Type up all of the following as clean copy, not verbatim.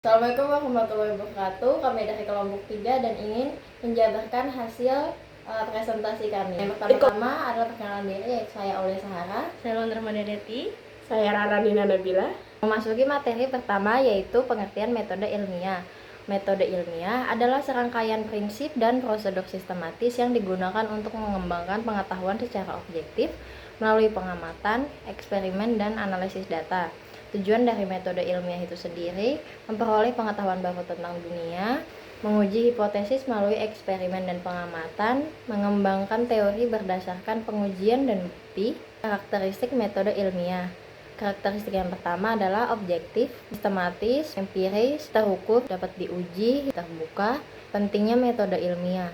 Assalamualaikum warahmatullahi wabarakatuh. Kami dari kelompok 3 dan ingin menjabarkan hasil presentasi kami. Yang pertama adalah perkenalan diri, yaitu saya Aulia Sahara. Saya Londra Madadeti. Saya Rara Nina Nabila. Memasuki materi pertama, yaitu pengertian metode ilmiah. Metode ilmiah adalah serangkaian prinsip dan prosedur sistematis yang digunakan untuk mengembangkan pengetahuan secara objektif melalui pengamatan, eksperimen, dan analisis data. Tujuan dari metode ilmiah itu sendiri memperoleh pengetahuan baru tentang dunia, menguji hipotesis melalui eksperimen dan pengamatan, mengembangkan teori berdasarkan pengujian dan bukti. Karakteristik metode ilmiah. Karakteristik yang pertama adalah objektif, sistematis, empiris, terukur, dapat diuji, terbuka. Pentingnya metode ilmiah.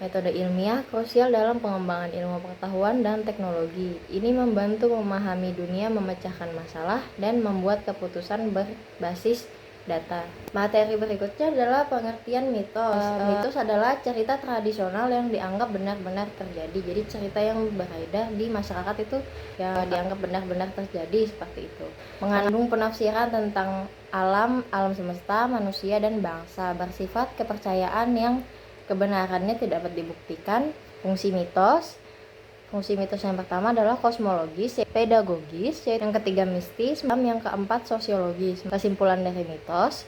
Metode ilmiah krusial dalam pengembangan ilmu pengetahuan dan teknologi. Ini membantu memahami dunia, memecahkan masalah, dan membuat keputusan berbasis data. Materi berikutnya adalah pengertian mitos. Mitos adalah cerita tradisional yang dianggap benar-benar terjadi. Jadi cerita yang beredar di masyarakat itu yang dianggap benar-benar terjadi seperti itu. Mengandung penafsiran tentang alam semesta, manusia, dan bangsa. Bersifat kepercayaan yang kebenarannya tidak dapat dibuktikan. Fungsi mitos yang pertama adalah kosmologis, pedagogis, yang ketiga mistis, yang keempat sosiologis. Kesimpulan dari mitos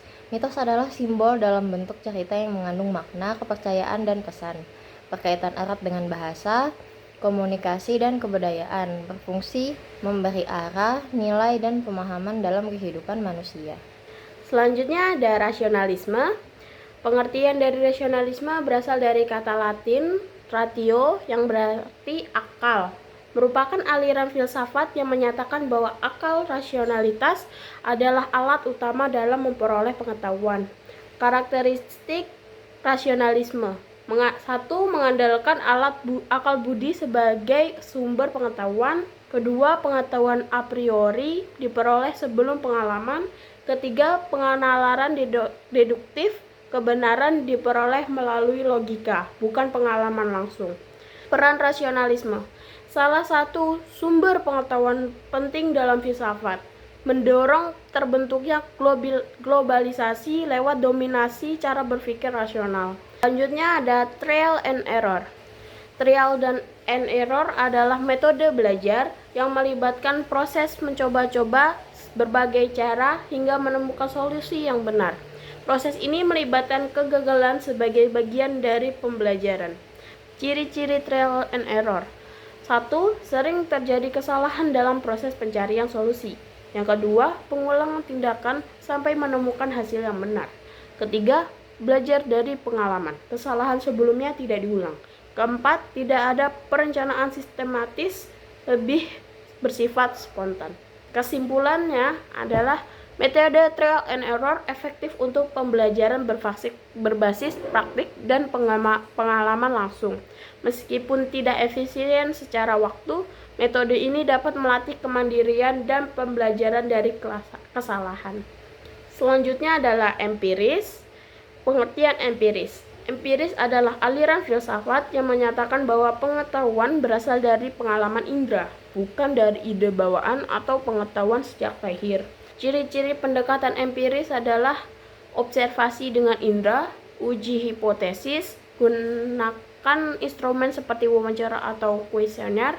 adalah simbol dalam bentuk cerita yang mengandung makna, kepercayaan, dan pesan. Berkaitan erat dengan bahasa, komunikasi, dan kebudayaan. Berfungsi memberi arah, nilai, dan pemahaman dalam kehidupan manusia. Selanjutnya ada rasionalisme. Pengertian dari rasionalisme berasal dari kata Latin ratio yang berarti akal. Merupakan aliran filsafat yang menyatakan bahwa akal rasionalitas adalah alat utama dalam memperoleh pengetahuan. Karakteristik rasionalisme. 1. Mengandalkan akal budi sebagai sumber pengetahuan. 2. Pengetahuan a priori diperoleh sebelum pengalaman. 3. Pengenalan deduktif. Kebenaran diperoleh melalui logika, bukan pengalaman langsung. Peran rasionalisme. Salah satu sumber pengetahuan penting dalam filsafat. Mendorong terbentuknya globalisasi lewat dominasi cara berpikir rasional. Selanjutnya ada trial and error. Trial and error adalah metode belajar yang melibatkan proses mencoba-coba berbagai cara hingga menemukan solusi yang benar. Proses ini melibatkan kegagalan sebagai bagian dari pembelajaran. Ciri-ciri trial and error. 1. Sering terjadi kesalahan dalam proses pencarian solusi. Yang kedua, pengulangan tindakan sampai menemukan hasil yang benar. Ketiga, belajar dari pengalaman. Kesalahan sebelumnya tidak diulang. Keempat, tidak ada perencanaan sistematis, lebih bersifat spontan. Kesimpulannya adalah metode trial and error efektif untuk pembelajaran berbasis praktik dan pengalaman langsung. Meskipun tidak efisien secara waktu, metode ini dapat melatih kemandirian dan pembelajaran dari kesalahan. Selanjutnya adalah empiris. Pengertian empiris. Empiris adalah aliran filsafat yang menyatakan bahwa pengetahuan berasal dari pengalaman indera, bukan dari ide bawaan atau pengetahuan sejak lahir. Ciri-ciri pendekatan empiris adalah observasi dengan indera, uji hipotesis, gunakan instrumen seperti wawancara atau kuesioner,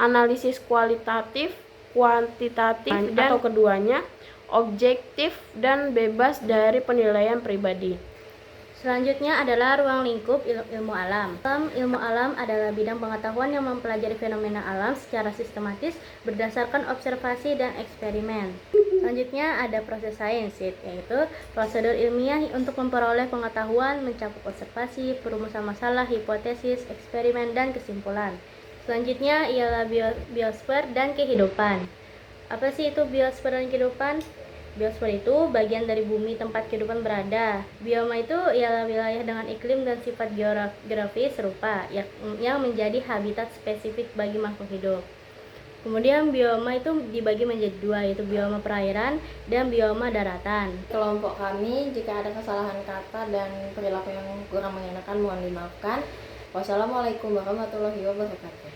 analisis kualitatif, kuantitatif, dan atau keduanya, objektif dan bebas dari penilaian pribadi. Selanjutnya adalah ruang lingkup ilmu alam. Ilmu alam adalah bidang pengetahuan yang mempelajari fenomena alam secara sistematis berdasarkan observasi dan eksperimen. Selanjutnya ada proses sains, yaitu prosedur ilmiah untuk memperoleh pengetahuan, mencakup observasi, perumusan masalah, hipotesis, eksperimen, dan kesimpulan. Selanjutnya ialah biosfer dan kehidupan. Apa sih itu biosfer dan kehidupan? Biosfer itu bagian dari bumi tempat kehidupan berada. Bioma itu ialah wilayah dengan iklim dan sifat geografis serupa yang menjadi habitat spesifik bagi makhluk hidup. Kemudian bioma itu dibagi menjadi dua, yaitu bioma perairan dan bioma daratan. Kelompok kami, jika ada kesalahan kata dan perilaku yang kurang mengenakan, mohon dimaafkan. Wassalamualaikum warahmatullahi wabarakatuh.